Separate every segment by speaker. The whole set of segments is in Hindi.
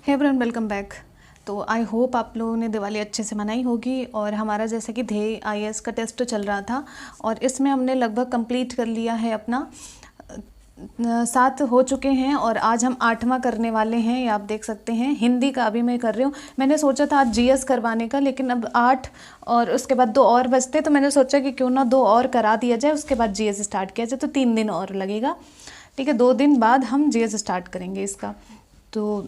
Speaker 1: Hey everyone, welcome back. तो आई होप आप लोगों ने दिवाली अच्छे से मनाई होगी। और हमारा जैसे कि ध्येय आईएएस का टेस्ट चल रहा था और इसमें हमने लगभग कंप्लीट कर लिया है अपना 7 हो चुके हैं और आज हम 8वां करने वाले हैं। ये आप देख सकते हैं। हिंदी का अभी मैं कर रही हूँ। मैंने सोचा था आज जीएस करवाने का, लेकिन अब 8 और उसके बाद 2 और बचते, तो मैंने सोचा कि क्यों ना 2 और करा दिया जाए, उसके बाद जीएस स्टार्ट किया जाए। तो 3 दिन और लगेगा, ठीक है। 2 दिन बाद हम जीएस स्टार्ट करेंगे इसका। तो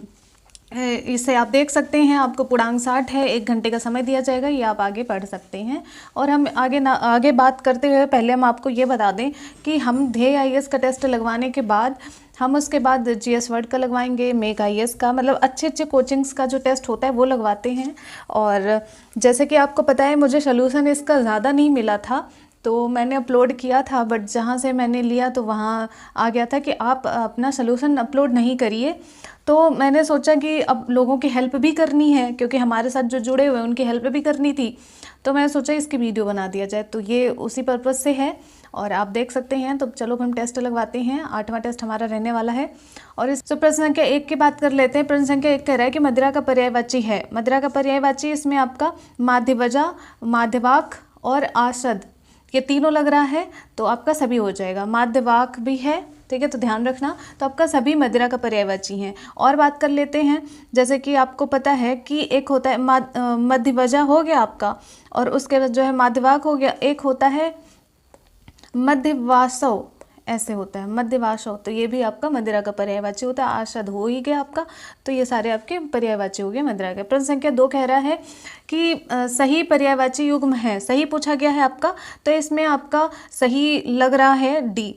Speaker 1: इसे आप देख सकते हैं, आपको पूर्णांक 60 है, 1 घंटे का समय दिया जाएगा, ये आप आगे पढ़ सकते हैं। और हम आगे बात करते हुए पहले हम आपको ये बता दें कि हम ध्येय आईएएस का टेस्ट लगवाने के बाद हम उसके बाद जीएस वर्ड का लगवाएंगे, मेक आईएएस का, मतलब अच्छे अच्छे कोचिंग्स का जो टेस्ट होता है वो लगवाते हैं। और जैसे कि आपको पता है, मुझे सोल्यूशन इसका ज़्यादा नहीं मिला था, तो मैंने अपलोड किया था, बट जहाँ से मैंने लिया तो वहाँ आ गया था कि आप अपना सोल्यूशन अपलोड नहीं करिए। तो मैंने सोचा कि अब लोगों की हेल्प भी करनी है, क्योंकि हमारे साथ जो जुड़े हुए हैं उनकी हेल्प भी करनी थी। तो मैंने सोचा इसकी वीडियो बना दिया जाए, तो ये उसी पर्पज़ से है। और आप देख सकते हैं। तो चलो हम टेस्ट लगवाते हैं। 8वां टेस्ट हमारा रहने वाला है। और इस प्रश्न संख्या 1 की बात कर लेते हैं। प्रश्न संख्या 1 कह रहा है कि मदिरा का पर्यायवाची है। मदिरा का पर्यायवाची इसमें आपका माध्यवजा, माध्यवाक और आसद, ये तीनों लग रहा है, तो आपका सभी हो जाएगा। माध्यवाक भी है, ठीक है, तो ध्यान रखना। तो आपका सभी मदिरा का पर्यायवाची हैं। और बात कर लेते हैं, जैसे कि आपको पता है कि एक होता है मध्यवजा हो गया आपका, और उसके बाद जो है माध्यवाक हो गया, एक होता है मध्यवासव, ऐसे होता है मध्यवासव, तो ये भी आपका मदिरा का पर्यायवाची होता है। आसद हो ही गया आपका, तो ये सारे आपके पर्यायवाची हो गए मदिरा के। प्रश्न संख्या 2 कह रहा है कि सही पर्यायवाची युग्म है। सही पूछा गया है आपका, तो इसमें आपका सही लग रहा है डी,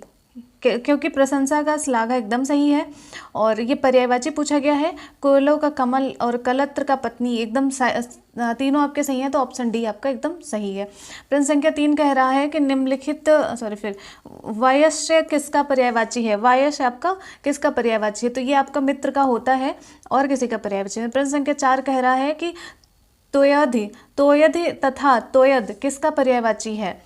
Speaker 1: क्योंकि प्रशंसा का श्लाघा एकदम सही है। और ये पर्यायवाची पूछा गया है। कोयलों का कमल और कलत्र का पत्नी एकदम तीनों आपके सही हैं, तो ऑप्शन डी आपका एकदम सही है। प्रश्न संख्या 3 कह रहा है कि निम्नलिखित वायस्य किसका पर्यायवाची है। वायस्य आपका किसका पर्यायवाची है, तो ये आपका मित्र का होता है और किसी का पर्यायवाची है। प्रश्न संख्या 4 कह रहा है कि तोयधि, तोयधि तथा तोयद किसका पर्यायवाची है।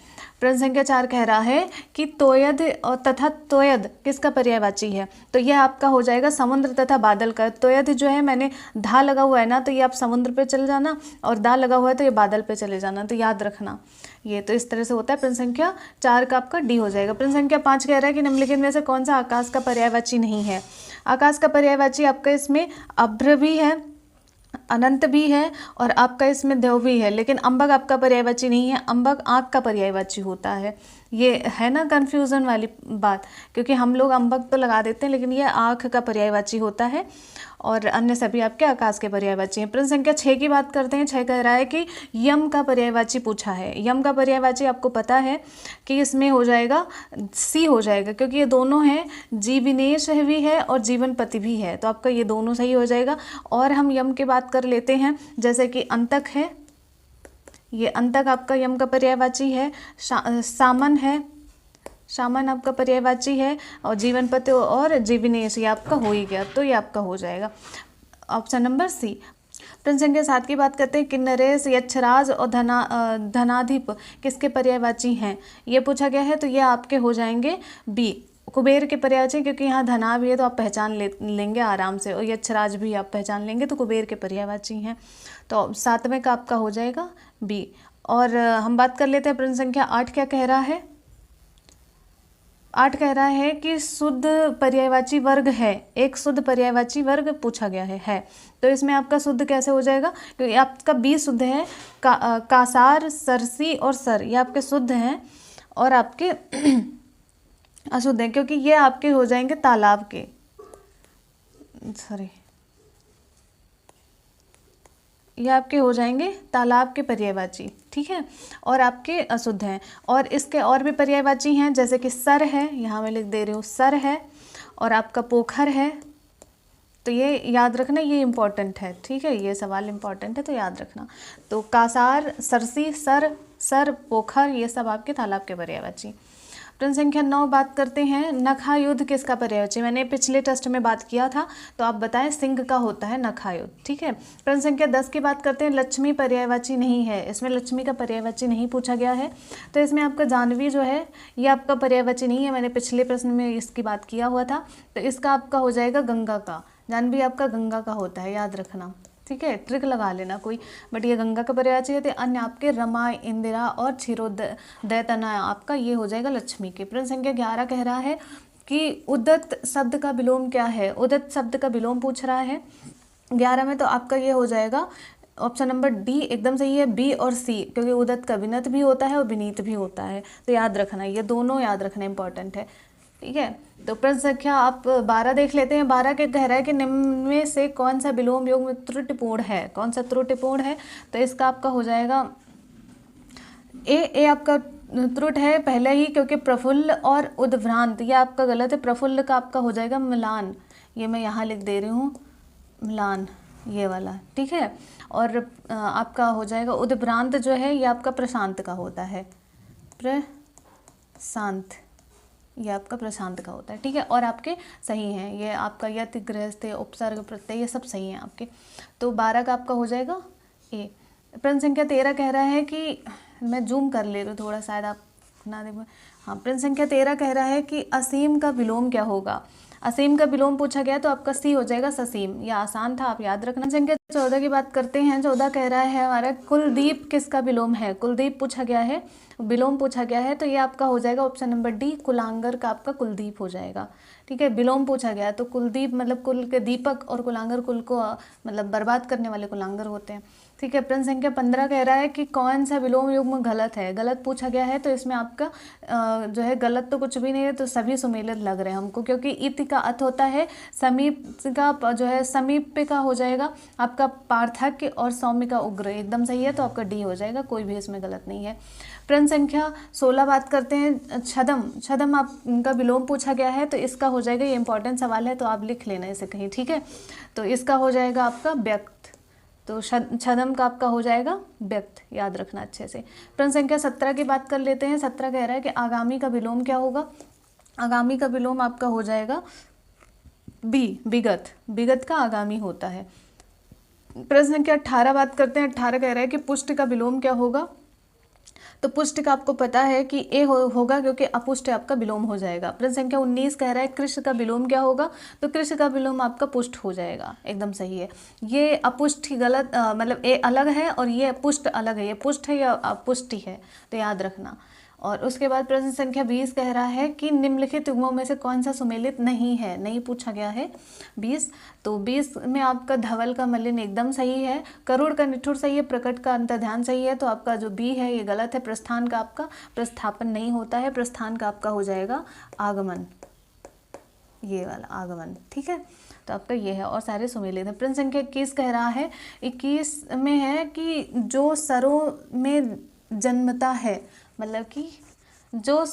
Speaker 1: प्रश्न संख्या 4 कह रहा है कि तोयद और तथा तोयद किसका पर्यायवाची है, तो यह आपका हो जाएगा समुद्र तथा बादल का। तोयद जो है, मैंने धा लगा हुआ है ना, तो ये आप समुद्र पे चले जाना, और दा लगा हुआ है तो ये बादल पे चले जाना, तो याद रखना ये। तो इस तरह से होता है। प्रश्न संख्या 4 का आपका डी हो जाएगा। प्रश्न संख्या 5 कह रहा है कि निम्नलिखित में से कौन सा आकाश का पर्यायवाची नहीं है। आकाश का पर्यायवाची आपका इसमें अभ्र भी है, अनंत भी है, और आपका इसमें देव भी है, लेकिन अंबक आपका पर्यायवाची नहीं है। अंबक आँख का पर्यायवाची होता है। ये है ना कन्फ्यूज़न वाली बात, क्योंकि हम लोग अंबक तो लगा देते हैं, लेकिन ये आँख का पर्यायवाची होता है, और अन्य सभी आपके आकाश के पर्यायवाची हैं। प्रश्न संख्या 6 की बात करते हैं। 6 कह रहा है कि यम का पर्यायवाची पूछा है। यम का पर्यायवाची आपको पता है कि इसमें हो जाएगा सी हो जाएगा, क्योंकि ये दोनों हैं, जीवनेश भी है और जीवनपति भी है, तो आपका ये दोनों सही हो जाएगा। और हम यम की बात कर लेते हैं, जैसे कि अंतक है, ये अंतक आपका यम का पर्यायवाची है। सामन है, सामन आपका पर्यायवाची है, और जीवनपति और जीवनेश ये आपका हो ही गया, तो ये आपका हो जाएगा ऑप्शन नंबर सी। प्रश्न संख्या 7 की बात करते हैं। किन्नरेश, यक्षराज और धनाधिप किसके पर्यायवाची हैं, ये पूछा गया है, तो ये आपके हो जाएंगे बी, कुबेर के पर्यायवाची, क्योंकि यहाँ धना भी है तो आप पहचान लेंगे आराम से, और यक्षराज भी आप पहचान लेंगे, तो कुबेर के पर्यायवाची हैं। तो 7वें का आपका हो जाएगा बी। और हम बात कर लेते हैं प्रश्न संख्या 8 क्या कह रहा है। 8 कह रहा है कि शुद्ध पर्यायवाची वर्ग है। एक शुद्ध पर्यायवाची वर्ग पूछा गया है। तो इसमें आपका शुद्ध कैसे हो जाएगा, क्योंकि आपका बी शुद्ध है। कासार, सरसी और सर ये आपके शुद्ध हैं, और आपके अशुद्ध हैं, क्योंकि ये आपके हो जाएंगे तालाब के, सॉरी, ये आपके हो जाएंगे तालाब के पर्यायवाची, ठीक है, और आपके अशुद्ध हैं। और इसके और भी पर्यायवाची हैं, जैसे कि सर है, यहाँ मैं लिख दे रही हूँ सर है, और आपका पोखर है, तो ये याद रखना, ये इम्पॉर्टेंट है, ठीक है, ये सवाल इम्पॉर्टेंट है, तो याद रखना। तो कासार, सरसी, सर, पोखर ये सब आपके तालाब के पर्यायवाची। प्रश्न संख्या 9 बात करते हैं। नखायुध किसका पर्यायवाची, मैंने पिछले टेस्ट में बात किया था, तो आप बताएं सिंह का होता है नखायुध, ठीक है। प्रश्न संख्या 10 की बात करते हैं। लक्ष्मी पर्यायवाची नहीं है, इसमें लक्ष्मी का पर्यायवाची नहीं पूछा गया है, तो इसमें आपका जाह्नवी जो है ये आपका पर्यायवाची नहीं है, मैंने पिछले प्रश्न में इसकी बात किया हुआ था, तो इसका आपका हो जाएगा गंगा का, जान भी आपका गंगा का होता है, याद रखना, ठीक है, ट्रिक लगा लेना कोई, बट ये गंगा का पर्यायवाची है। तो अन्य आपके रमा, इंदिरा और क्षीरोदय तना आपका ये हो जाएगा लक्ष्मी के। प्रश्न संख्या 11 कह रहा है कि उदत शब्द का विलोम क्या है, उदत शब्द का विलोम पूछ रहा है 11 में। तो आपका ये हो जाएगा ऑप्शन नंबर डी एकदम सही है, बी और सी, क्योंकि उदत का विनत भी होता है और विनीत भी होता है। तो याद रखना, ये दोनों याद रखना इंपॉर्टेंट है, ठीक है। तो प्रश्न संख्या आप 12 देख लेते हैं। 12 के कह रहा है कि निम्न में से कौन सा विलोम योग में त्रुटिपूर्ण है, कौन सा त्रुटिपूर्ण है। तो इसका आपका हो जाएगा ए आपका त्रुट है पहले ही, क्योंकि प्रफुल्ल और उद्भ्रांत ये आपका गलत है। प्रफुल्ल का आपका हो जाएगा मिलान, ये मैं यहाँ लिख दे रही हूँ मिलान, ये वाला, ठीक है। और आपका हो जाएगा उद्भ्रांत जो है ये आपका प्रशांत का होता है, प्रशांत, ये आपका प्रशांत का होता है, ठीक है। और आपके सही हैं, ये आपका यति, गृहस्थ, उपसर्ग, प्रत्यय, ये सब सही हैं आपके। तो 12 का आपका हो जाएगा ए। प्रश्न संख्या 13 कह रहा है कि मैं जूम कर ले रही हूँ थोड़ा, शायद आप ना देख। हाँ, प्रश्न संख्या 13 कह रहा है कि असीम का विलोम क्या होगा। असीम का विलोम पूछा गया तो आपका सी हो जाएगा ससीम, यह आसान था, आप याद रखना। संख्या 14 की बात करते हैं। 14 कह रहा है हमारा कुलदीप किसका विलोम है, कुलदीप पूछा गया है, विलोम पूछा गया है। तो ये आपका हो जाएगा ऑप्शन नंबर डी, कुलांगर का आपका कुलदीप हो जाएगा, ठीक है। विलोम पूछा गया है तो कुलदीप मतलब कुल के दीपक, और कुलांगर कुल को मतलब बर्बाद करने वाले कुलांगर होते हैं, ठीक है। प्रश्न संख्या 15 कह रहा है कि कौन सा विलोम युग्म गलत है, गलत पूछा गया है। तो इसमें आपका जो है गलत तो कुछ भी नहीं है, तो सभी सुमेलित लग रहे हैं हमको, क्योंकि इत का अर्थ होता है समीप का, जो है समीप का हो जाएगा आपका पार्थक्य, और सौम्य का उग्र, एकदम सही है। तो आपका डी हो जाएगा, कोई भी इसमें गलत नहीं है। प्रश्न संख्या 16 बात करते हैं छदम, छदम आपका विलोम पूछा गया है। तो इसका हो जाएगा, ये इंपॉर्टेंट सवाल है तो आप लिख लेना इसे कहीं, ठीक है। तो इसका हो जाएगा आपका व्यक्त, तो छदम का आपका हो जाएगा व्यक्त, याद रखना अच्छे से। प्रश्न संख्या 17 की बात कर लेते हैं। 17 कह रहा है कि आगामी का विलोम क्या होगा। आगामी का विलोम आपका हो जाएगा बी, विगत, विगत का आगामी होता है। प्रश्न संख्या 18 बात करते हैं। 18 कह रहा है कि पुष्ट का विलोम क्या होगा। तो पुष्ट का आपको पता है कि ए होगा, क्योंकि अपुष्ट आपका विलोम हो जाएगा। प्रश्न संख्या 19 कह रहा है कृष्ण का विलोम क्या होगा। तो कृष्ण का विलोम आपका पुष्ट हो जाएगा, एकदम सही है। ये अपुष्ट ही गलत, मतलब ए अलग है और ये पुष्ट अलग है, ये पुष्ट है या अपुष्टि है, तो याद रखना। और उसके बाद प्रश्न संख्या 20 कह रहा है कि निम्नलिखित युग्मों में से कौन सा सुमेलित नहीं है, नहीं पूछा गया है 20। तो 20 में आपका धवल का मलिन एकदम सही है, करुड़ का निठुर सही है, प्रकट का अंतर्ध्यान सही है। तो आपका जो बी है ये गलत है। प्रस्थान का आपका प्रस्थापन नहीं होता है, प्रस्थान का आपका हो जाएगा आगमन, ये वाला आगमन, ठीक है। तो आपका ये है और सारे सुमेलित हैं। प्रश्न संख्या 21 कह रहा है, 21 में है कि जो सरों में जन्मता है, मतलब कि जो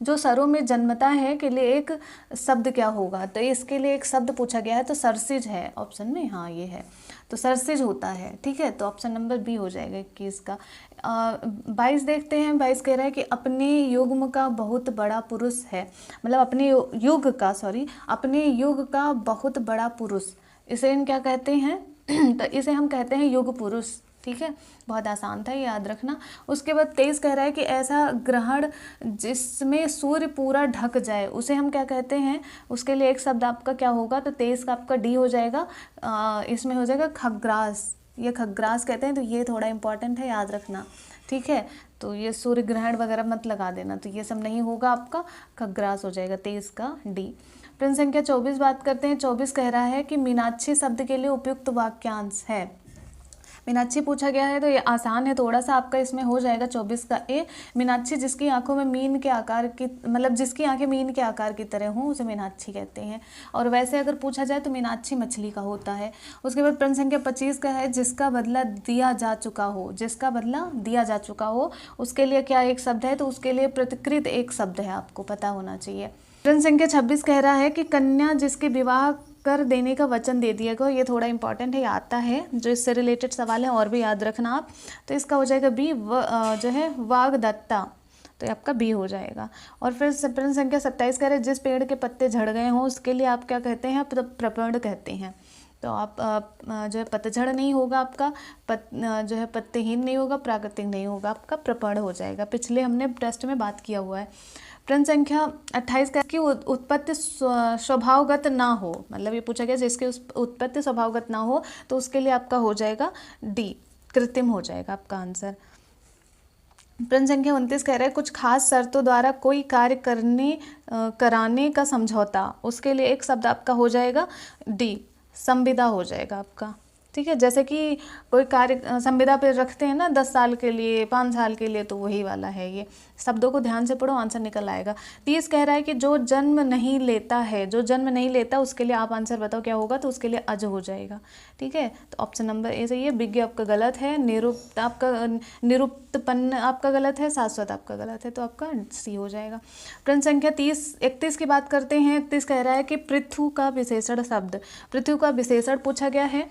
Speaker 1: सरों में जन्मता है के लिए एक शब्द क्या होगा। तो इसके लिए एक शब्द पूछा गया है, तो सरसिज है ऑप्शन में, हाँ ये है, तो सरसिज होता है, ठीक है। तो ऑप्शन नंबर बी हो जाएगा 21 का। 22 देखते हैं। 22 कह रहा है कि अपने युग्म का बहुत बड़ा पुरुष है, मतलब अपने युग का, सॉरी, अपने युग का बहुत बड़ा पुरुष, इसे हम क्या कहते हैं तो इसे हम कहते हैं युग पुरुष, ठीक है। बहुत आसान था, ये याद रखना। उसके बाद 23 कह रहा है कि ऐसा ग्रहण जिसमें सूर्य पूरा ढक जाए उसे हम क्या कहते हैं। उसके लिए एक शब्द आपका क्या होगा। तो 23 का आपका डी हो जाएगा, इसमें हो जाएगा खग्रास, ये खग्रास कहते हैं। तो ये थोड़ा इंपॉर्टेंट है, याद रखना, ठीक है। तो ये सूर्य ग्रहण वगैरह मत लगा देना, तो ये सब नहीं होगा, आपका खग्रास हो जाएगा 23 का डी। प्रश्न संख्या 24 बात करते हैं। 24 कह रहा है कि मीनाक्षी शब्द के लिए उपयुक्त वाक्यांश है। मीनाक्षी पूछा गया है, तो ये आसान है थोड़ा सा, आपका इसमें हो जाएगा 24 का ए। मीनाक्षी जिसकी आंखों में मीन के आकार की, मतलब जिसकी आंखें मीन के आकार की तरह हों उसे मीनाक्षी कहते हैं। और वैसे अगर पूछा जाए तो मीनाक्षी मछली का होता है। उसके बाद प्रश्न संख्या 25 का है, जिसका बदला दिया जा चुका हो, जिसका बदला दिया जा चुका हो, उसके लिए क्या एक शब्द है। तो उसके लिए प्रतिकृत एक शब्द है, आपको पता होना चाहिए। प्रश्न संख्या 26 कह रहा है कि कन्या जिसके विवाह कर देने का वचन दे दिया गया, ये थोड़ा इंपॉर्टेंट है, आता है जो इससे रिलेटेड सवाल है और भी याद रखना आप। तो इसका हो जाएगा बी, जो है वाग्दत्ता, तो आपका बी हो जाएगा। और फिर प्रश्न संख्या 27 कह रहे हैं, जिस पेड़ के पत्ते झड़ गए हों उसके लिए आप क्या कहते हैं, प्रपर्ण कहते हैं। तो आप जो है पतझड़ नहीं होगा आपका, जो है पत्तेहीन नहीं होगा, प्राकृतिक नहीं होगा, आपका प्रपर्ण हो जाएगा। पिछले हमने टेस्ट में बात किया हुआ है। प्रश्न संख्या 28 का कि उत्पत्ति स्वभावगत ना हो, मतलब ये पूछा गया जिसकी उत्पत्ति स्वभावगत ना हो, तो उसके लिए आपका हो जाएगा डी, कृत्रिम हो जाएगा आपका आंसर। प्रश्न संख्या 29 कह रहा है कुछ खास शर्तों द्वारा कोई कार्य कराने का समझौता, उसके लिए एक शब्द आपका हो जाएगा डी, संविदा हो जाएगा आपका। ठीक है, जैसे कि कोई कार्य संविदा पे रखते हैं ना 10 साल के लिए, 5 साल के लिए, तो वही वाला है ये। शब्दों को ध्यान से पढ़ो, आंसर निकल आएगा। 30 कह रहा है कि जो जन्म नहीं लेता है, जो जन्म नहीं लेता उसके लिए आप आंसर बताओ क्या होगा, तो उसके लिए अज हो जाएगा। ठीक है, तो ऑप्शन नंबर ए सही है। विज्ञ आपका गलत है, निरुक्तपन्न आपका गलत है, शाश्वत आपका गलत है, तो आपका सी हो जाएगा। प्रश्न संख्या 31 की बात करते हैं। 31 कह रहा है कि पृथु का विशेषण शब्द, पृथु का विशेषण पूछा गया है,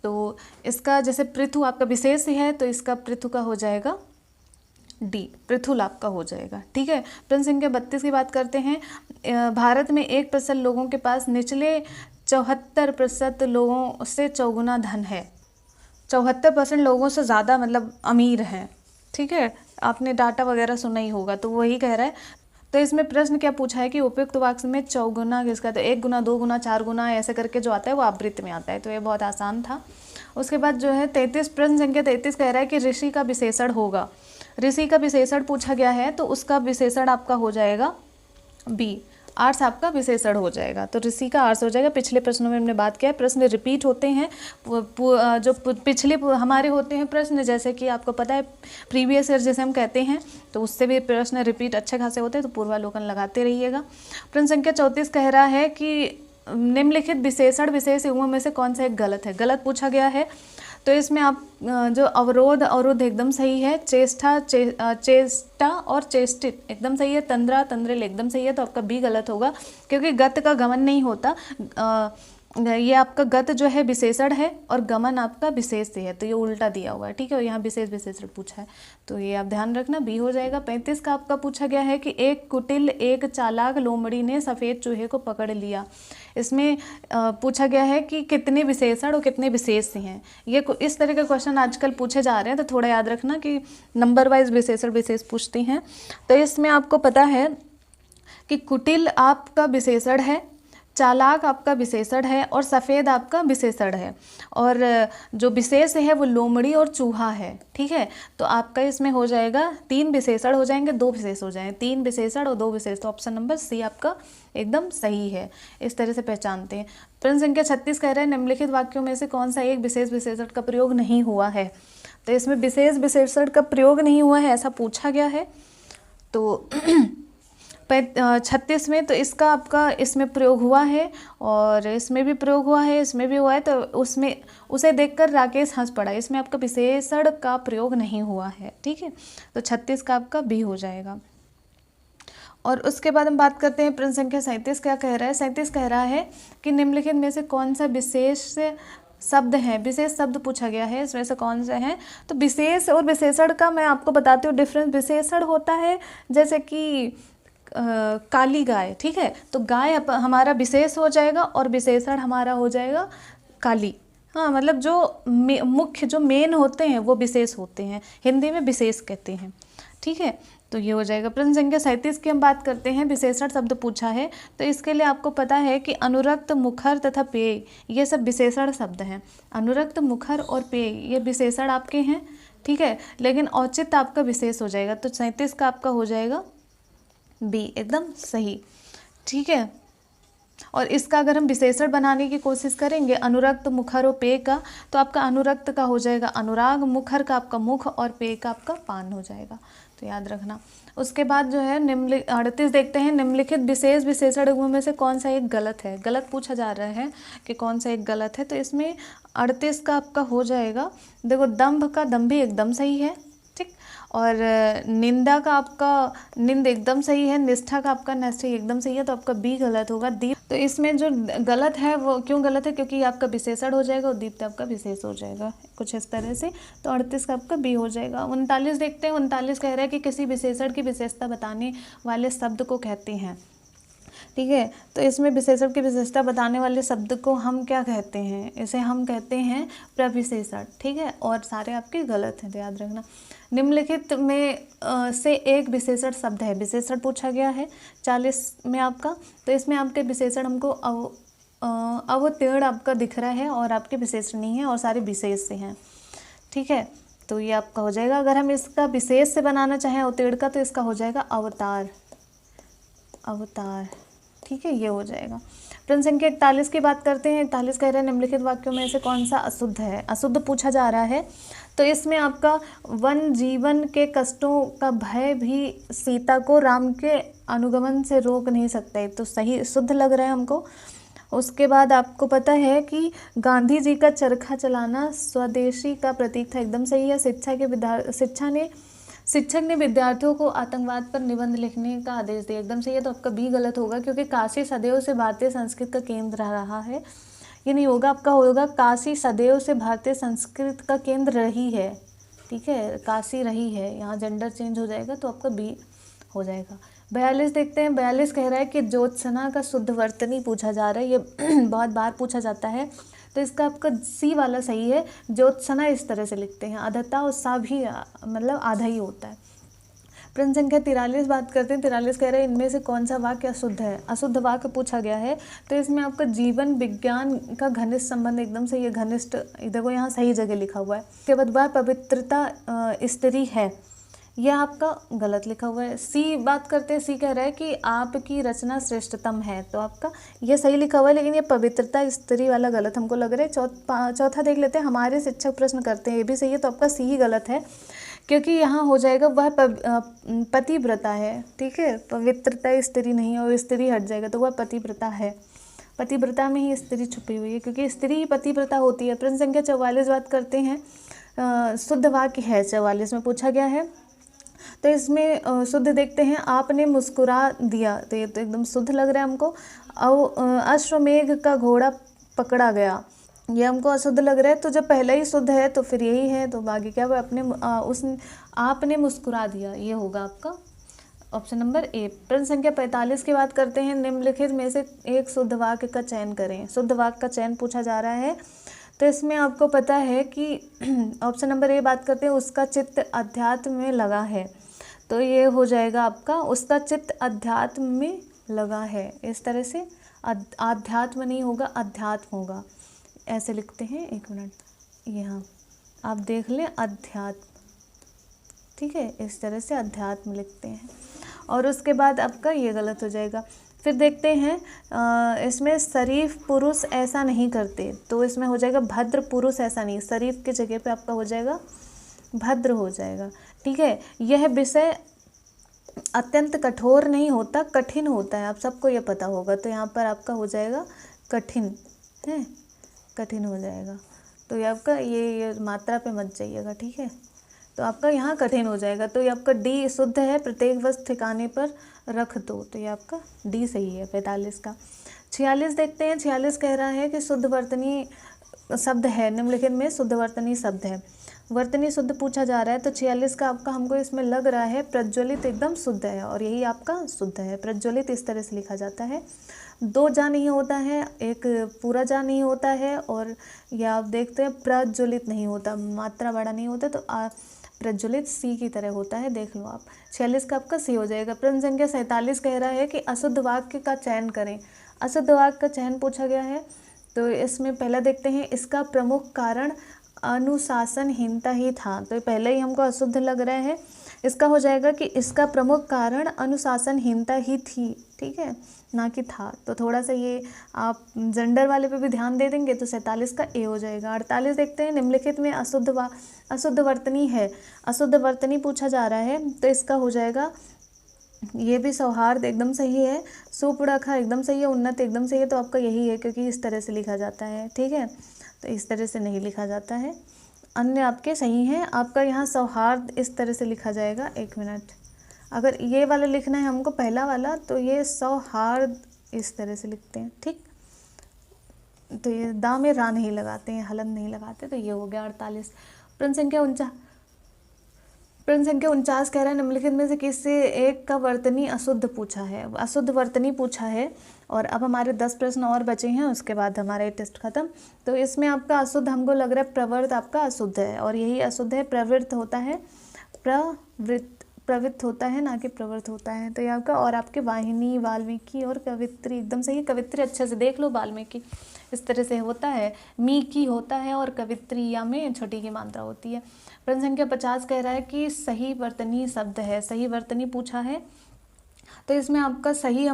Speaker 1: तो इसका जैसे पृथु आपका विशेष है, तो इसका पृथु का हो जाएगा डी, पृथुल आपका हो जाएगा। ठीक है, प्रश्न संख्या 32 की बात करते हैं। भारत में 1% लोगों के पास निचले 74% लोगों से चौगुना धन है। 74% लोगों से ज़्यादा मतलब अमीर हैं। ठीक है, आपने डाटा वगैरह सुना ही होगा, तो वही कह रहा है। तो इसमें प्रश्न क्या पूछा है कि उपयुक्त वाक्य में चौगुना किसका, तो 1 गुना, 2 गुना, 4 गुना ऐसे करके जो आता है वो आवृत्ति में आता है, तो ये बहुत आसान था। उसके बाद जो है 33, प्रश्न संख्या 33 कह रहा है कि ऋषि का विशेषण होगा। ऋषि का विशेषण पूछा गया है, तो उसका विशेषण आपका हो जाएगा बी, आर्ट्स आपका विशेषण हो जाएगा, तो ऋषि का आर्ट्स हो जाएगा। पिछले प्रश्नों में हमने बात किया है, प्रश्न रिपीट होते हैं, जो पिछले हमारे होते हैं प्रश्न, जैसे कि आपको पता है प्रीवियस ईयर जैसे हम कहते हैं, तो उससे भी प्रश्न रिपीट अच्छे खासे होते हैं, तो पूर्वालोकन लगाते रहिएगा। प्रश्न संख्या 34 कह रहा है कि निम्नलिखित विशेषण विशेष युग्मों में से कौन सा एक गलत है, गलत पूछा गया है। तो इसमें आप जो अवरोध एकदम सही है, चेष्टा और चेष्टित एकदम सही है, तंद्रा तंद्रिल एकदम सही है, तो आपका बी गलत होगा, क्योंकि गत का गमन नहीं होता। ये आपका गत जो है विशेषण है और गमन आपका विशेष है, तो ये उल्टा दिया हुआ है। ठीक है, यहाँ विशेष विशेषण पूछा है, तो ये आप ध्यान रखना, बी हो जाएगा। 35 का आपका पूछा गया है कि एक कुटिल एक चालाक लोमड़ी ने सफ़ेद चूहे को पकड़ लिया। इसमें पूछा गया है कि कितने विशेषण और कितने विशेष हैं। ये इस तरह के क्वेश्चन आजकल पूछे जा रहे हैं, तो थोड़ा याद रखना कि नंबर वाइज विशेषण विशेष पूछते हैं। तो इसमें आपको पता है कि कुटिल आपका विशेषण है, चालाक आपका विशेषण है और सफ़ेद आपका विशेषण है, और जो विशेष है वो लोमड़ी और चूहा है। ठीक है, तो आपका इसमें हो जाएगा 3 विशेषण हो जाएंगे, 2 विशेष हो जाएंगे, 3 विशेषण और 2 विशेष, तो ऑप्शन नंबर सी आपका एकदम सही है। इस तरह से पहचानते हैं। प्रश्न संख्या 36 कह रहे हैं निम्नलिखित वाक्यों में से कौन सा एक विशेष विशेषण का प्रयोग नहीं हुआ है। तो इसमें विशेष विशेषण का प्रयोग नहीं हुआ है ऐसा पूछा गया है, तो 36 में, तो इसका आपका इसमें प्रयोग हुआ है और इसमें भी प्रयोग हुआ है, इसमें भी हुआ है, तो उसमें उसे देखकर राकेश हंस पड़ा। इसमें आपका विशेषण का प्रयोग नहीं हुआ है। ठीक है, तो 36 का आपका बी हो जाएगा। और उसके बाद हम बात करते हैं प्रश्न संख्या 37 क्या कह रहा है। 37 कह रहा है कि निम्नलिखित में से कौन सा विशेष शब्द है, विशेष शब्द पूछा गया है, इसमें से कौन सा है। तो विशेष और विशेषण का मैं आपको बताती हूँ डिफरेंस। विशेषण होता है जैसे कि काली गाय। ठीक है, तो गाय हमारा विशेष हो जाएगा और विशेषण हमारा हो जाएगा काली। हाँ, मतलब जो मुख्य जो मेन होते हैं वो विशेष होते हैं, हिंदी में विशेष कहते हैं। ठीक है, तो ये हो जाएगा। प्रश्न संख्या 37 की हम बात करते हैं, विशेषण शब्द पूछा है, तो इसके लिए आपको पता है कि अनुरक्त, मुखर तथा पेय ये सब विशेषण शब्द हैं। अनुरक्त, मुखर और पेय ये विशेषण आपके हैं। ठीक है, लेकिन औचित्य आपका विशेष हो जाएगा, तो 37 का आपका हो जाएगा बी एकदम सही। ठीक है, और इसका अगर हम विशेषण बनाने की कोशिश करेंगे अनुरक्त, मुखर और पेय का, तो आपका अनुरक्त का हो जाएगा अनुराग, मुखर का आपका मुख और पेय का आपका पान हो जाएगा, तो याद रखना। उसके बाद जो है 38 देखते हैं, निम्नलिखित विशेष विशेषण में से कौन सा एक गलत है। गलत पूछा जा रहा है कि कौन सा एक गलत है, तो इसमें 38 का आपका हो जाएगा, देखो दंभ का दंभी एकदम सही है। ठीक, और निंदा का आपका निंद एकदम सही है, निष्ठा का आपका निष्ठा एकदम सही है, तो आपका बी गलत होगा। दीप, तो इसमें जो गलत है वो क्यों गलत है, क्योंकि आपका विशेषण हो जाएगा और दीप्त आपका विशेष हो जाएगा, कुछ इस तरह से। तो 38 का आपका बी हो जाएगा। 39 देखते हैं, 39 कह रहा है कि किसी विशेषण की विशेषता बताने वाले शब्द को कहते हैं। ठीक है। तो इसमें विशेषण की विशेषता बताने वाले शब्द को हम क्या कहते हैं, इसे हम कहते हैं प्रविशेषण, ठीक है। और सारे आपके गलत हैं, तो याद रखना। निम्नलिखित में से एक विशेषण शब्द है, विशेषण पूछा गया है 40 में आपका, तो इसमें आपके विशेषण हमको अवतीर्ण आपका दिख रहा है और आपके विशेषण नहीं है और सारे विशेष से हैं, ठीक है। तो ये आपका हो जाएगा, अगर हम इसका विशेष से बनाना चाहें अवतीर्ण का तो इसका हो जाएगा अवतार, अवतार, ठीक है, ये हो जाएगा। प्रश्न संख्या 41 की बात करते हैं। 41 कह रहे हैं निम्नलिखित वाक्यों में से कौन सा अशुद्ध है, अशुद्ध पूछा जा रहा है। तो इसमें आपका वन जीवन के कष्टों का भय भी सीता को राम के अनुगमन से रोक नहीं सकता है, तो सही शुद्ध लग रहा है हमको। उसके बाद आपको पता है कि गांधी जी का चरखा चलाना स्वदेशी का प्रतीक था, एकदम सही है। शिक्षक ने विद्यार्थियों को आतंकवाद पर निबंध लिखने का आदेश दिया, एकदम सही है। तो आपका बी गलत होगा क्योंकि काशी सदैव से भारतीय संस्कृत का केंद्र रहा है, ये नहीं होगा, आपका होगा काशी सदैव से भारतीय संस्कृत का केंद्र रही है, ठीक है, काशी रही है, यहाँ जेंडर चेंज हो जाएगा तो आपका बी हो जाएगा। 42 देखते हैं। 42 कह रहा है कि ज्योत्सना का शुद्ध वर्तनी पूछा जा रहा है, ये बहुत बार पूछा जाता है, तो इसका आपका सी वाला सही है। ज्योत्सना इस तरह से लिखते हैं, आधता और सा भी मतलब आधा ही होता है। प्रश्न संख्या 43 बात करते हैं। 43 कह रहे हैं इनमें से कौन सा वाक्य अशुद्ध है, अशुद्ध वाक्य पूछा गया है। तो इसमें आपका जीवन विज्ञान का घनिष्ठ संबंध एकदम सही है, घनिष्ठ, देखो यहाँ सही जगह लिखा हुआ है। उसके बाद वह पवित्रता स्त्री है, यह आपका गलत लिखा हुआ है। सी बात करते हैं, सी कह रहा है कि आपकी रचना श्रेष्ठतम है, तो आपका ये सही लिखा हुआ है, लेकिन ये पवित्रता स्त्री वाला गलत हमको लग रहा है। चौथा देख लेते हैं। हमारे शिक्षक प्रश्न करते हैं, ये भी सही है, तो आपका सी ही गलत है क्योंकि यहाँ हो जाएगा वह पतिव्रता है, ठीक है, पवित्रता स्त्री नहीं है और स्त्री हट जाएगा तो वह पतिव्रता है। पतिव्रता में ही स्त्री छुपी हुई है क्योंकि स्त्री ही पतिव्रता होती है। प्रश्न संख्या 44 बात करते हैं। शुद्ध वाक्य है 44 में पूछा गया है, तो इसमें शुद्ध देखते हैं। आपने मुस्कुरा दिया, तो ये तो एकदम शुद्ध लग रहा है हमको। अश्वमेघ का घोड़ा पकड़ा गया, ये हमको अशुद्ध लग रहा है, तो जब पहला ही शुद्ध है तो फिर यही है, तो बाकी क्या हुआ, आपने मुस्कुरा दिया, ये होगा आपका ऑप्शन नंबर ए। प्रश्न संख्या 45 की बात करते हैं। निम्नलिखित में से एक शुद्ध वाक्य का चयन करें, शुद्ध वाक्य का चयन पूछा जा रहा है। तो इसमें आपको पता है कि ऑप्शन नंबर ए बात करते हैं, उसका चित्त अध्यात्म में लगा है, तो ये हो जाएगा आपका उसका चित्त अध्यात्म में लगा है। इस तरह से आध्यात्म नहीं होगा, अध्यात्म होगा, ऐसे लिखते हैं। एक मिनट, यहाँ आप देख लें, अध्यात्म, ठीक है, इस तरह से अध्यात्म लिखते हैं। और उसके बाद आपका ये गलत हो जाएगा। फिर देखते हैं इसमें शरीफ पुरुष ऐसा नहीं करते, तो इसमें हो जाएगा भद्र पुरुष ऐसा नहीं, शरीफ की जगह पे आपका हो जाएगा भद्र हो जाएगा, ठीक है। यह विषय अत्यंत कठोर नहीं होता, कठिन होता है, आप सबको ये पता होगा, तो यहाँ पर आपका हो जाएगा कठिन, है, कठिन हो जाएगा। तो ये आपका ये मात्रा पे मत जाइएगा, ठीक है, तो आपका यहाँ कठिन हो जाएगा। तो ये आपका डी शुद्ध है, प्रत्येक वस्तु ठिकाने पर रख दो, तो ये आपका डी सही है 45 का। 46 देखते हैं। 46 कह रहा है कि शुद्ध वर्तनी शब्द है, निम्नलिखित में शुद्ध वर्तनी शब्द है, वर्तनी शुद्ध पूछा जा रहा है। तो 46 का आपका हमको इसमें लग रहा है प्रज्वलित एकदम शुद्ध है, और यही आपका शुद्ध है। प्रज्वलित इस तरह से लिखा जाता है, 2 जा नहीं होता है, एक पूरा जा नहीं होता है, और या आप देखते हैं प्रज्वलित नहीं होता, मात्रा बड़ा नहीं होता, तो प्रज्वलित सी की तरह होता है, देख लो आप। 46 का आपका सी हो जाएगा। प्रश्न संख्या 47 कह रहा है कि अशुद्ध वाक्य का चयन करें, अशुद्ध वाक्य का चयन पूछा गया है। तो इसमें पहला देखते हैं, इसका प्रमुख कारण अनुशासनहीनता ही था, तो पहले ही हमको अशुद्ध लग रहा है। इसका हो जाएगा कि इसका प्रमुख कारण अनुशासनहीनता ही थी, ठीक है, ना कि था। तो थोड़ा सा ये आप जेंडर वाले पे भी ध्यान दे देंगे तो 47 का ए हो जाएगा। 48 देखते हैं। निम्नलिखित में अशुद्ध वर्तनी है, अशुद्ध वर्तनी पूछा जा रहा है, तो इसका हो जाएगा ये भी सौहार्द एकदम सही है, सुपुरखा एकदम सही है, उन्नत एकदम सही है, तो आपका यही है क्योंकि इस तरह से लिखा जाता है, ठीक है, तो इस तरह से नहीं लिखा जाता है। अन्य आपके सही हैं। आपका यहाँ सौहार्द इस तरह से लिखा जाएगा, एक मिनट, अगर ये वाला लिखना है हमको पहला वाला, तो ये सौहार्द इस तरह से लिखते हैं, ठीक, तो ये दा में रा नहीं लगाते हैं, हलन नहीं लगाते, तो ये हो गया 48। प्रश्न संख्या प्रश्न संख्या 49 कह रहा है निम्नलिखित में से किससे एक का वर्तनी अशुद्ध पूछा है, अशुद्ध वर्तनी पूछा है। और अब हमारे 10 प्रश्न और बचे हैं, उसके बाद हमारा ये टेस्ट खत्म। तो इसमें आपका अशुद्ध हमको लग रहा है प्रवृत्त आपका अशुद्ध है, और यही अशुद्ध है, प्रवृत्त होता है, प्रवृत्त होता है ना कि प्रवृत्त होता है। तो ये आपका, और आपके वाहिनी, वाल्मीकि और कवित्री एकदम सही है। कवित्री अच्छे से देख लो, वाल्मीकि इस तरह से होता है, मी की होता है, और कवित्री या में छोटी की मात्रा होती है। प्रश्न संख्या 50 कह रहा है कि सही वर्तनी शब्द है, सही वर्तनी पूछा है। तो इसमें आपका सही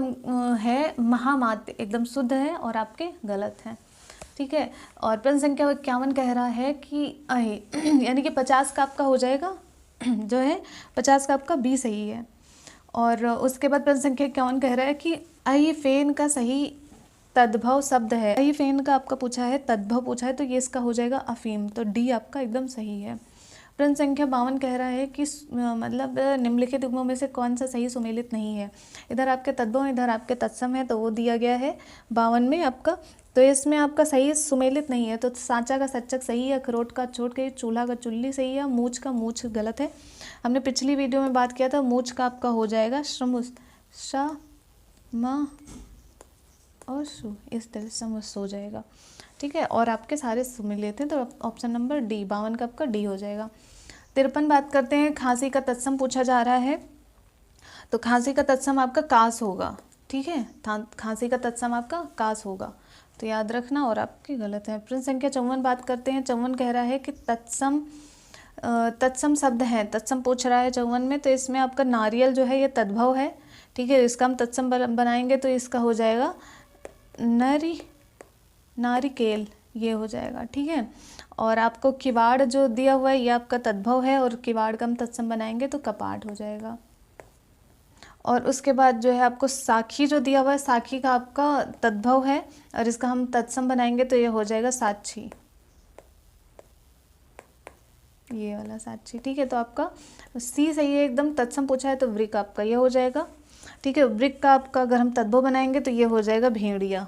Speaker 1: है महामात्य, एकदम शुद्ध है, और आपके गलत हैं, ठीक है। और प्रश्न संख्या 51 कह रहा है कि यानी कि 50 का आपका हो जाएगा जो है 50 का आपका बी सही है। और उसके बाद प्रश्न संख्या 51 कह रहा है कि फेन का सही तद्भव शब्द है, फेन का आपका पूछा है, तद्भव पूछा है, तो ये इसका हो जाएगा अफीम, तो डी आपका एकदम सही है। प्रश्न संख्या 52 कह रहा है कि मतलब निम्नलिखित युग्मों में से कौन सा सही सुमेलित नहीं है। इधर आपके तद्भव, इधर आपके तत्सम है, तो वो दिया गया है 52 में आपका। तो इसमें आपका सही सुमेलित नहीं है, तो सांचा का सच्चक सही है, अखरोट का चोट के, चूल्हा का चुल्ली सही है, मूछ का मूछ गलत है। हमने पिछली वीडियो में बात किया था, मूछ का आपका हो जाएगा श्रमुस, श म और सु, इस तरह से समझ हो जाएगा, ठीक है। और आपके सारे सुमेलित हैं, तो ऑप्शन नंबर डी 52 का आपका डी हो जाएगा। 53 बात करते हैं, खांसी का तत्सम पूछा जा रहा है। तो खांसी का तत्सम आपका कास होगा, ठीक है, खांसी का तत्सम आपका कास होगा, तो याद रखना। और आपकी गलत है। प्रश्न संख्या 54 बात करते हैं। 54 कह रहा है कि तत्सम शब्द है, तत्सम पूछ रहा है 54 में। तो इसमें आपका नारियल जो है ये तद्भव है, ठीक है, इसका हम तत्सम बनाएंगे तो इसका हो जाएगा नारिकेल, ये हो जाएगा, ठीक है। और आपको किवाड़ जो दिया हुआ है ये आपका तद्भव है, और किवाड़ का हम तत्सम बनाएंगे तो कपाट हो जाएगा। और उसके बाद जो है आपको साखी जो दिया हुआ है, साखी का आपका तद्भव है, और इसका हम तत्सम बनाएंगे तो ये हो जाएगा साक्षी, ये वाला साक्षी, ठीक है। तो आपका सी सही है एकदम। तत्सम पूछा है तो वृक आपका ये हो जाएगा, ठीक है। वृक का आपका अगर हम तद्भव बनाएंगे तो ये हो जाएगा भेड़िया,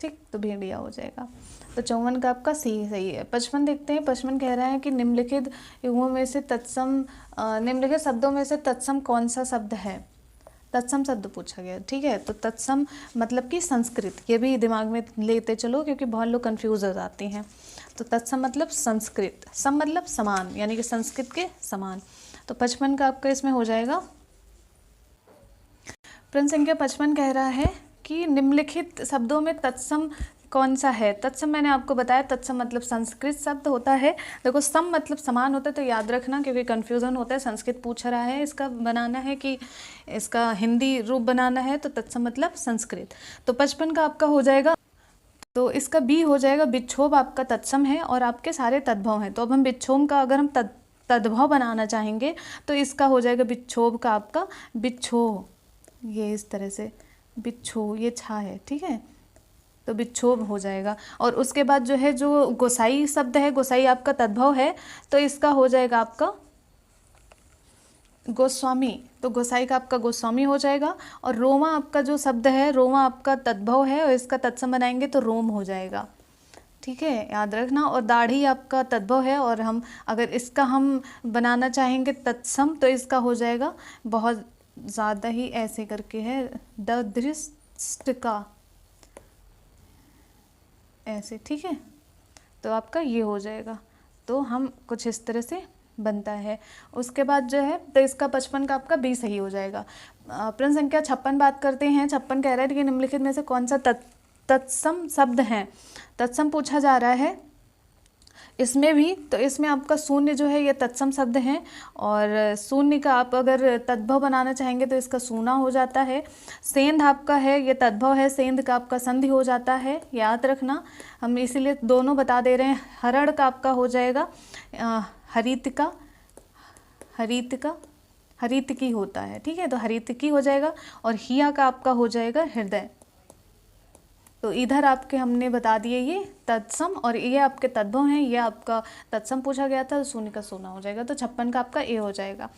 Speaker 1: ठीक, तो भेड़िया हो जाएगा। तो 54 का आपका सी सही है। 55 देखते हैं। 55 कह रहा है कि निम्नलिखित युग्मों में से तत्सम, निम्नलिखित शब्दों में से तत्सम कौन सा शब्द है। तत्सम शब्द पूछा गया, ठीक है। तो तत्सम मतलब कि संस्कृत, ये भी दिमाग में लेते चलो क्योंकि बहुत लोग कंफ्यूज हो जाते हैं। तो तत्सम मतलब संस्कृत, सम मतलब समान, यानी कि संस्कृत के समान। तो 55 का आपका इसमें हो जाएगा। प्रश्न संख्या 55 कह रहा है कि निम्नलिखित शब्दों में तत्सम कौन सा है। तत्सम मैंने आपको बताया, तत्सम मतलब संस्कृत शब्द होता है। देखो सम मतलब समान होता है, तो याद रखना क्योंकि कन्फ्यूज़न होता है। संस्कृत पूछ रहा है, इसका बनाना है कि इसका हिंदी रूप बनाना है, तो तत्सम मतलब संस्कृत। तो 55 का आपका हो जाएगा, तो इसका बी हो जाएगा। बिच्छोभ आपका तत्सम है और आपके सारे तद्भव हैं। तो अब हम बिच्छोभ का अगर हम तद्भव बनाना चाहेंगे तो इसका हो जाएगा बिच्छोभ का आपका बिच्छो, ये इस तरह से बिच्छो, ये छा है, ठीक है, तो बिच्छोभ हो जाएगा। और उसके बाद जो है जो गोसाई शब्द है, गोसाई आपका तद्भव है, तो इसका हो जाएगा आपका गोस्वामी, तो गोसाई का आपका गोस्वामी हो जाएगा। और रोमा आपका जो शब्द है, रोमा आपका तद्भव है और इसका तत्सम बनाएंगे तो रोम हो जाएगा, ठीक है, याद रखना। और दाढ़ी आपका तद्भव है और हम अगर इसका हम बनाना चाहेंगे तत्सम तो इसका हो जाएगा, बहुत ज़्यादा ही ऐसे करके है, दृष्टिका ऐसे, ठीक है, तो आपका ये हो जाएगा। तो हम कुछ इस तरह से बनता है। उसके बाद जो है तो इसका 55 का आपका बी सही हो जाएगा। प्रश्न संख्या 56 बात करते हैं। 56 कह रहा है कि निम्नलिखित में से कौन सा तत्सम शब्द है। तत्सम पूछा जा रहा है इसमें भी, तो इसमें आपका शून्य जो है ये तत्सम शब्द है, और शून्य का आप अगर तद्भव बनाना चाहेंगे तो इसका सूना हो जाता है। सेंध आपका है ये तद्भव है, सेंध का आपका संधि हो जाता है, याद रखना, हम इसीलिए दोनों बता दे रहे हैं। हरण का आपका हो जाएगा हरितिका, हरितिकी होता है, ठीक है, तो हरितिकी हो जाएगा। और हिया का आपका हो जाएगा हृदय, तो इधर आपके हमने बता दिए ये तत्सम, और ये आपके तद्भव हैं। ये आपका तत्सम पूछा गया था, शून्य का शून्य हो जाएगा, तो 56 का आपका ए हो जाएगा।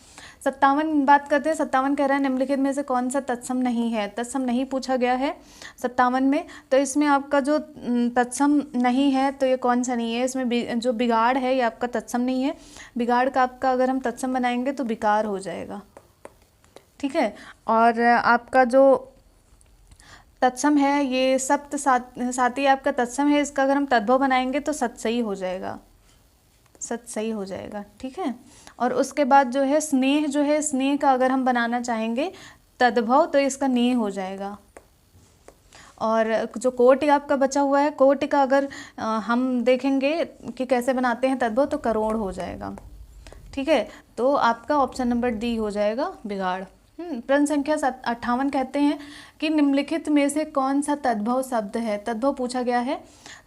Speaker 1: 57 बात करते हैं। 57 कह रहा है निम्नलिखित में से कौन सा तत्सम नहीं है। तत्सम नहीं पूछा गया है 57 में, तो इसमें आपका जो तत्सम नहीं है तो ये कौन सा नहीं है। इसमें जो बिगाड़ है ये आपका तत्सम नहीं है। बिगाड़ का आपका अगर हम तत्सम बनाएंगे तो विकार हो जाएगा, ठीक है। और आपका जो तत्सम है ये सप्त साथी आपका तत्सम है, इसका अगर हम तद्भव बनाएंगे तो सत्सई हो जाएगा, सत्सई हो जाएगा, ठीक है। और उसके बाद जो है स्नेह, जो है स्नेह का अगर हम बनाना चाहेंगे तद्भव तो इसका नेह हो जाएगा। और जो कोटि आपका बचा हुआ है, कोटि का अगर हम देखेंगे कि कैसे बनाते हैं तद्भव तो करोड़ हो जाएगा, ठीक है। तो आपका ऑप्शन नंबर डी हो जाएगा बिगाड़। प्रश्न संख्या 58 कहते हैं कि निम्नलिखित में से कौन सा तद्भव शब्द है। तद्भव पूछा गया है,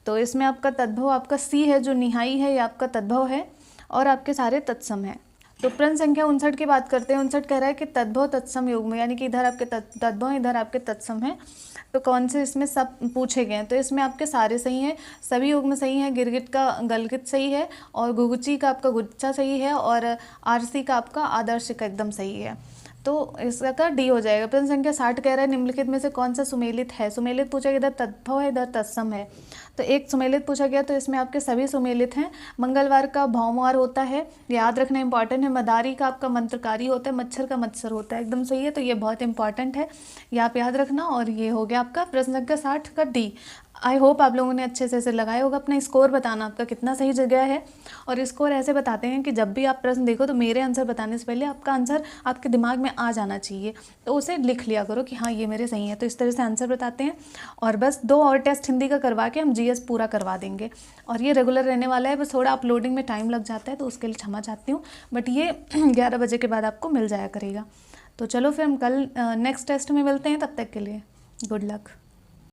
Speaker 1: तो इसमें आपका तद्भव आपका सी है, जो निहाई है ये आपका तद्भव है, और आपके सारे तत्सम है। तो प्रश्न संख्या 59 की बात करते हैं। 59 कह रहा है कि तद्भव तत्सम युग्म, यानी कि इधर आपके तद्भव, इधर आपके तत्सम है, तो कौन से इसमें सब पूछे गए हैं। तो इसमें आपके सारे सही हैं, सभी युग्म सही हैं। गिरगिट का गलगित सही है, और गुगुची का आपका गुच्चा सही है, और आरसी का आपका आदर्श का एकदम सही है, तो इसका डी हो जाएगा। प्रश्न संख्या 60 कह रहा है निम्नलिखित में से कौन सा सुमेलित है। सुमेलित पूछा गया, इधर तद्भव है, इधर तत्सम है, तो एक सुमेलित पूछा गया, तो इसमें आपके सभी सुमेलित हैं। मंगलवार का भौमवार होता है, याद रखना इंपॉर्टेंट है। मदारी का आपका मंत्रकारी होता है, मच्छर का मत्सर होता है, एकदम सही है, तो ये बहुत इंपॉर्टेंट है, ये आप याद रखना। और ये हो गया आपका प्रश्न संख्या 60 का डी। आई होप आप लोगों ने अच्छे से लगाया होगा। अपना स्कोर बताना आपका कितना सही जगह है, और स्कोर ऐसे बताते हैं कि जब भी आप प्रश्न देखो तो मेरे आंसर बताने से पहले आपका आंसर आपके दिमाग में आ जाना चाहिए, तो उसे लिख लिया करो कि हाँ ये मेरे सही है। तो इस तरह से आंसर बताते हैं। और बस 2 और टेस्ट हिंदी का करवा के हम जीएस पूरा करवा देंगे, और ये रेगुलर रहने वाला है। बस थोड़ा अपलोडिंग में टाइम लग जाता है, तो उसके लिए क्षमा चाहती हूँ, बट ये 11 बजे के बाद आपको मिल जाया करेगा। तो चलो फिर हम कल नेक्स्ट टेस्ट में मिलते हैं, तब तक के लिए गुड लक।